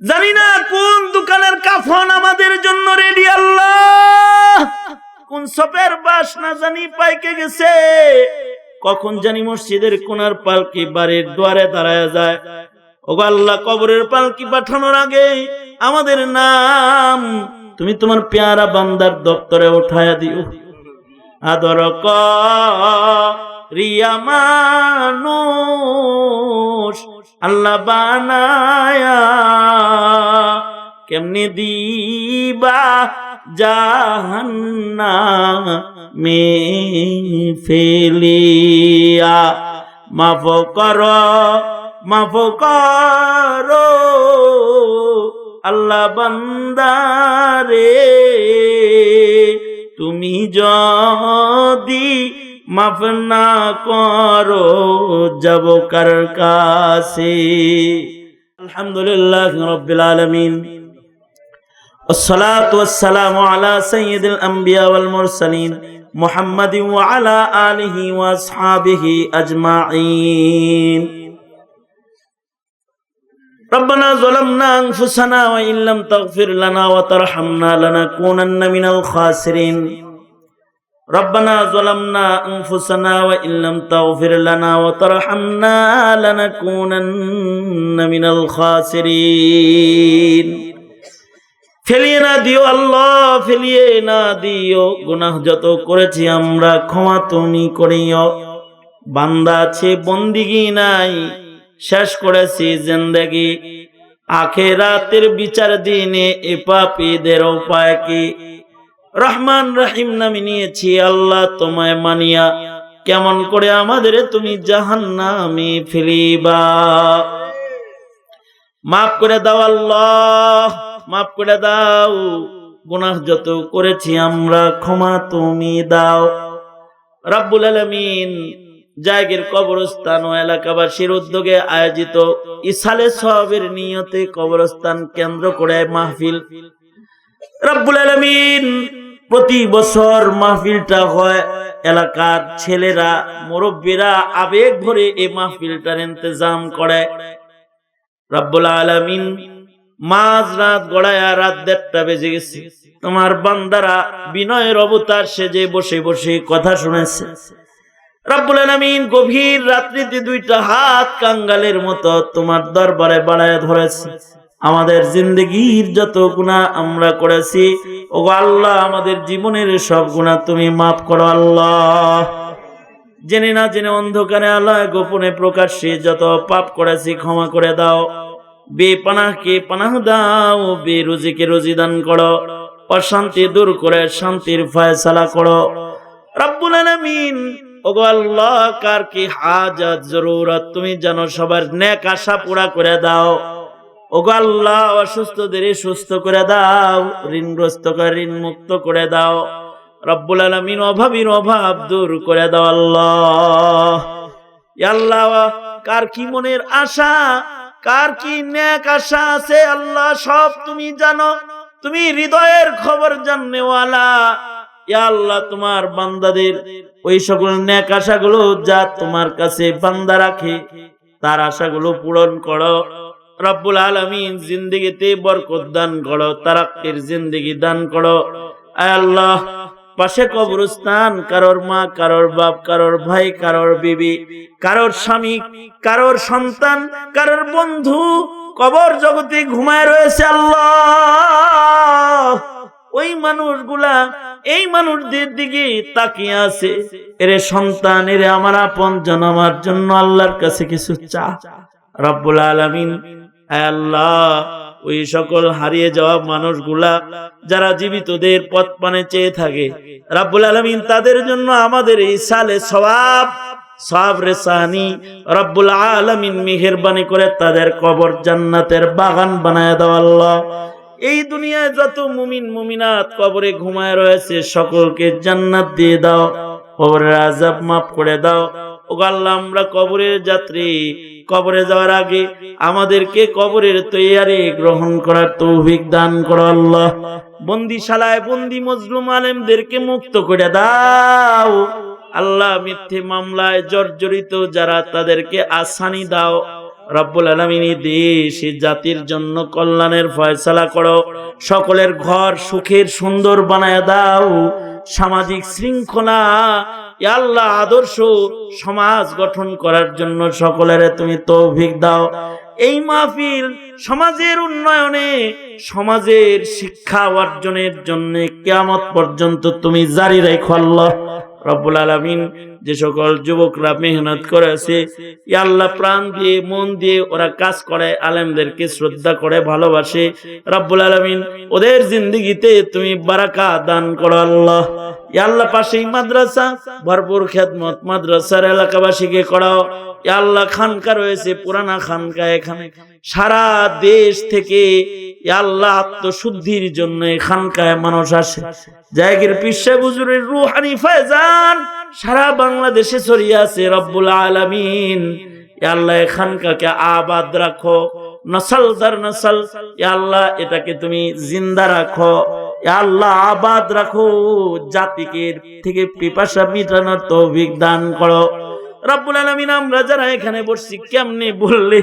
জানি না কোন দোকানের কাফন আমাদের জন্য রেডি। আল্লাহ, কোন সপের বাস না জানি পাইকে গেছে, কখন জানি মসজিদের কোনার পালকি বাড়ির দুয়ারে দাঁড়ায় যায়। ওগো আল্লাহ, কবরের পালকি পাঠানোর আগে আমাদের নাম তুমি তোমার পেয়ারা বান্দার দপ্তরে উঠায়া দিও। আদর করিয়া মানুষ আল্লাহ বানায়া কেমনে দিবা জাহান্নামে ফেলিয়া। মাফ করো আল্লাহ বান্দারে, তুমি যদি মাফ না করো যাব কার কাছে। আলহামদুলিল্লাহ রাব্বিল আলামিন, والصلاة والسلام على سيد الأنبياء والمرسلين محمد وعلى آله وأصحابه أجمعين. ربنا ظلمنا أنفسنا وإن لم تغفر لنا وترحمنا لنكونن من الخاسرين. ربنا ظلمنا أنفسنا وإن لم تغفر لنا وترحمنا لنكونن من الخاسرين. ফেলিয়ে না দিও আল্লাহ, ফেলিয়ে না দিও। গুনাহ যত করেছি আমরা ক্ষমা তুমি করিও। বান্দা আছে বন্দিগি নাই, শেষ করেছি জিন্দেগি। আখিরাতের বিচার দিনে এ পাপীদের উপায় কি? রহমান রহিম নামে নিয়েছি আল্লাহ তোমায় মানিয়া, কেমন করে আমাদের তুমি জাহান্নামে ফেলিবা। মাফ করে দাও আল্লাহ, মাফ করে দাও। গুনাহ যত করেছি আমরা ক্ষমা তুমি দাও। রাব্বুল আলামিন জায়গের কবরস্থান ও এলাকাবাসীর উদ্যোগে আয়োজিত ইসালে সওয়াবের নিয়তে কবরস্থান কেন্দ্র করে মাহফিল, রাব্বুল আলামিন প্রতি বছর মাহফিলটা হয়। এলাকার ছেলেরা মুরব্বীরা আবেগ ভরে এই মাহফিলটার ইন্তজাম করে। রাব্বুল আলামিন মাঝ রাত গড়ায় রাত 1:30 বেজে গেছে, তোমার বান্দারা বিনয়ের অবতার সেজে বসে বসে কথা শুনেছে। রাব্বুল আলামিন গভীর রাত্রিতে 2টা হাত কাঙ্গালের মতো তোমার দরবারে বাড়ায় ধরেছে। আমাদের জিন্দগির যত গুনাহ আমরা করেছি, ওগো আল্লাহ আমাদের জীবনের সব গুনাহ তুমি মাফ করো আল্লাহ। জেনে না জেনে অন্ধকারে আল্লাহ গোপনে প্রকাশ্যে যত পাপ করেছি ক্ষমা করে দাও। বেপানাহকে পানাহ দাও, বেরুজিকে রুজি দান করো, অশান্তি দূর করে শান্তির ফয়সালা করো। রাব্বুল আলামিন ওগো আল্লাহ, কার কি হাজাত জরুরত তুমি জানো, সবার নেক আশা পুরা করে দাও। ওগো আল্লাহ, অসুস্থদের সুস্থ করে দাও, ঋণগ্রস্তকে ঋণ মুক্ত করে দাও। রব্বুল আলামিন অভাবীর অভাব দূর করে দাও আল্লাহ। ইয়া আল্লাহ, কার কি মনের আশা, কার কি নেক আশা আছে আল্লাহ সব তুমি জানো, তুমি হৃদয়ের খবর জাননেওয়ালা। ইয়া আল্লাহ, তোমার বান্দাদের ওই সকল নেক আশাগুলো যা তোমার কাছে বান্দা রাখে তার আশাগুলো পূরণ করো। রব্বুল আলামিন জিন্দেগিতে বরকত দান করো, তারাক্কির জিন্দেগি দান করো। আয় আল্লাহ, পাশে কবরস্থান, কারোর মা, কারোর বাপ, কারোর ভাই, কারোর বিবি, কারোর স্বামী, কারোর সন্তান, কারোর বন্ধু কবর জগতে ঘুমায় রয়েছে আল্লাহ। ওই মানুষগুলা এই মানুষদের দিকে তাকিয়ে আছে, এরে সন্তান, এরে আমার আপনজন, আমার জন্য আল্লাহর কাছে কিছু চা। রব্বুল আলামিন আয় আল্লাহ, ওই সকল হারিয়ে যাওয়া মানুষগুলা যারা জীবিতদের পথ পানে চেয়ে থাকে, রব্বুল আলামিন তাদের জন্য আমাদের এই সালে সওয়াব রেসানি রব্বুল আলামিন মেহেরবানি করে তাদের কবর জান্নাতের বাগান বানায় দাও আল্লাহ। এই দুনিয়ায় যত মুমিন মুমিনাত কবরে ঘুমায় রয়েছে সকলকে জান্নাত দিয়ে দাও, কবরের আযাব মাফ করে দাও। ওগো আল্লাহ, আমরা কবরের যাত্রী, কবরে যাওয়ার আগে আমাদেরকে কবরের তৈয়ারি গ্রহণ করার তৌফিক দান করো আল্লাহ। বন্দিশালায় বন্দি মজলুম আলেমদেরকে মুক্ত করে দাও আল্লাহ। মিথ্যে মামলায় জর্জরিত যারা তাদেরকে আসানি দাও। রব্বুল আলামিন দেশ জাতির জন্য কল্যাণের ফয়সালা করো, সকলের ঘর সুখের সুন্দর বানায় দাও, সামাজিক শৃঙ্খলা ইয়া আল্লাহ আদর্শ সমাজ গঠন করার জন্য সকলের তুমি তৌফিক দাও। এই মাহফিল সমাজের উন্নয়নে, সমাজের শিক্ষা অর্জনের জন্য কিয়ামত পর্যন্ত তুমি জারি রাখো আল্লাহ রব্বুল আলামিন। যে সকল যুবকরা মেহনত করেছে ইয়া আল্লাহ, প্রাণ দিয়ে মন দিয়ে ওরা কাজ করে, আলেমদেরকে শ্রদ্ধা করে ভালোবাসে, রব্বুল আলামিন ওদের জিন্দেগিতে তুমি বারাকা দান করো আল্লাহ। ইয়া আল্লাহ পাশেই মাদ্রাসা, ভরপুর খেদমত মাদ্রাসার এলাকাবাসীকে করাও। ইয়া আল্লাহ খানকা রয়েছে, পুরানা খানকা, এখানে সারা দেশ থেকে ইয়া আল্লাহ আত্মশুদ্ধির জন্য খানকায় মানুষ আসে। জায়গির পীর সাহেব হুজুরের রূহানি ফয়জান সারা বাংলাদেশে ছড়িয়ে আছে রব্বুল আলামিন। ইয়া আল্লাহ খানকাকে আবাদ রাখো, নসল দর নসল ইয়া আল্লাহ এটাকে তুমি জিন্দা রাখো, ইয়া আল্লাহ আবাদ রাখো, জাতিকে থেকে পিপাসা মিটানোর তৌফিক দান করো রব্বুল আলামিন। আমরা যারা এখানে বসছি কেমনে বললে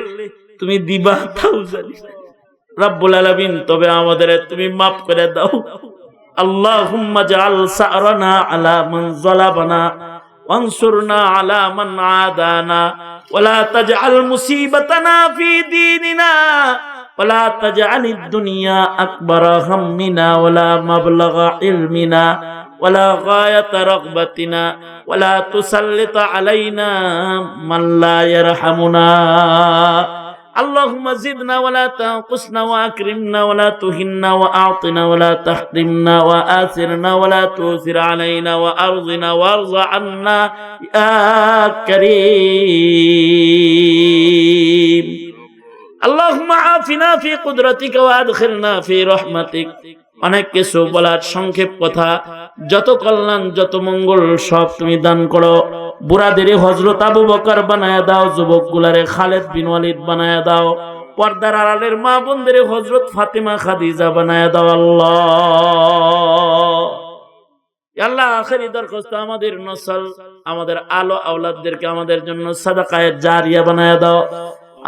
তুমি দিবা তাও জানি রব্বুল আলামিন, তবে আমাদের তুমি মাফ করে দাও। আল্লাহুম্মা জাআল সা'রানা আলা মান যালাবানা ওয়ানসুরনা আলা মান আদানা ওয়ালা তাজআল মুসিবাতানা ফি দীনিনা ওয়ালা তাজআলিদ দুনিয়া আকবারা হাম্মিনা ওয়ালা মাবলাগা ইলমিনা ওয়ালা গায়াতা রাগবাতিনা ওয়ালা তুসাল্লিত আলাইনা মান লা ইয়ারহামুনা। اللهم زدنا ولا تنقصنا واكرمنا ولا تهنا واعطنا ولا تحرمنا واثرنا ولا تؤثر علينا وارضنا وارض عنا يا كريم. اللهم عافنا في قدرتك وادخلنا في رحمتك. অনেক কিছু বলার সংক্ষেপ কথা, যত কল্যাণ যত মঙ্গল সব তুমি দান করো। বুড়াদের হযরত আবু বকর বানায়া দাও, যুবক গুলারে খালেদ বিন ওয়ালিদ বানায়া দাও, পর্দার আড়ালের মা বোনদের হযরত ফাতেমা খাদিজা বানায়া দাও আল্লাহ। আল্লাহ আখেরি দরখাস্ত, আমাদের নসল আমাদের আলো আওলাদদেরকে আমাদের জন্য সাদাকায়ে জারিয়া বানায়া দাও।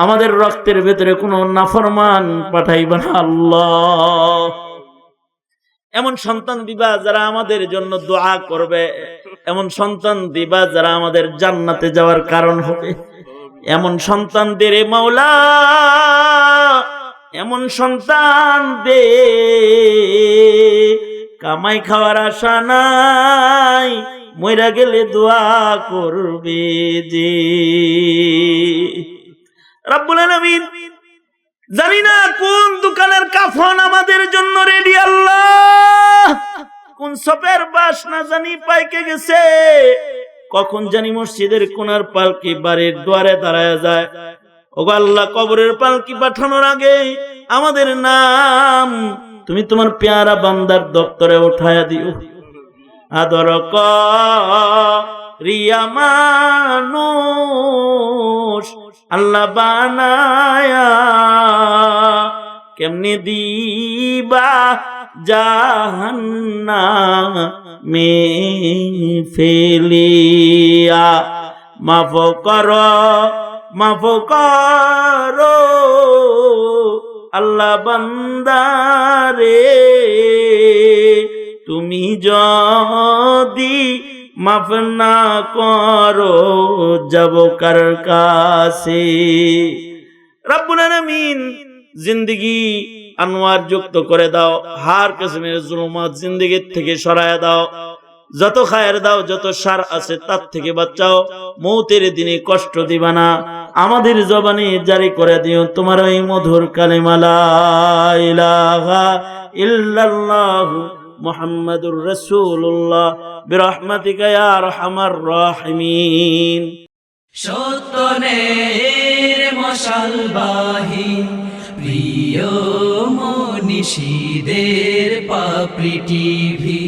আমাদের রক্তের ভেতরে কোনো নাফরমান পাঠাইবা না আল্লাহ। এমন সন্তান দিবা যারা আমাদের জন্য দোয়া করবে, এমন সন্তান দিবা যারা আমাদের জান্নাতে যাওয়ার কারণ হবে। এমন সন্তানদের মাওলা, এমন সন্তান দে কামাই খাওয়ার আশা নাই, মইরা গেলে দোয়া করবে যে রব্বুল আলামিন। জানি না কোন দোকানের কাফন আমাদের জন্য রেডি আল্লাহ, কোন সপের বাস না জানি পাইকে গেছে, কখন জানি মসজিদের কোনার পালকি বাড়ির দুয়ারে দাঁড়ায় যায়। ওগো আল্লাহ, কবরের পালকি পাঠানোর আগে আমাদের নাম তুমি তোমার পেয়ারা বান্দার দপ্তরে উঠায়া দিও। আদর করিয়া মানুষ আল্লাহ বানায়া কেমনে দিবা জাহান্নামে ফেলিয়া। মাফ করো আল্লাহ বান্দারে, তুমি যদি মাফ না করো যাব কার কাছে। রব্বুল আলামিন জিন্দেগি আনোয়ার যুক্ত করে দাও, হার কিসমের জুলুমাত জিন্দেগির থেকে সরায় দাও। যত খায়ের দাও, যত শার আছে তার থেকে বাঁচাও। মৌতের দিনে কষ্ট দিবা না, আমাদের জবানে জারি করে দিও তোমার ওই মধুর কালিমা লা ইলাহা ইল্লাল্লাহ মুহাম্মাদুর রাসূলুল্লাহ বিরহমাতিকা ইয়া আরহামার রাহিমিন। সত্যনের মশালবাহী প্রিয় মনীষীদের পাপড়ি টিভি।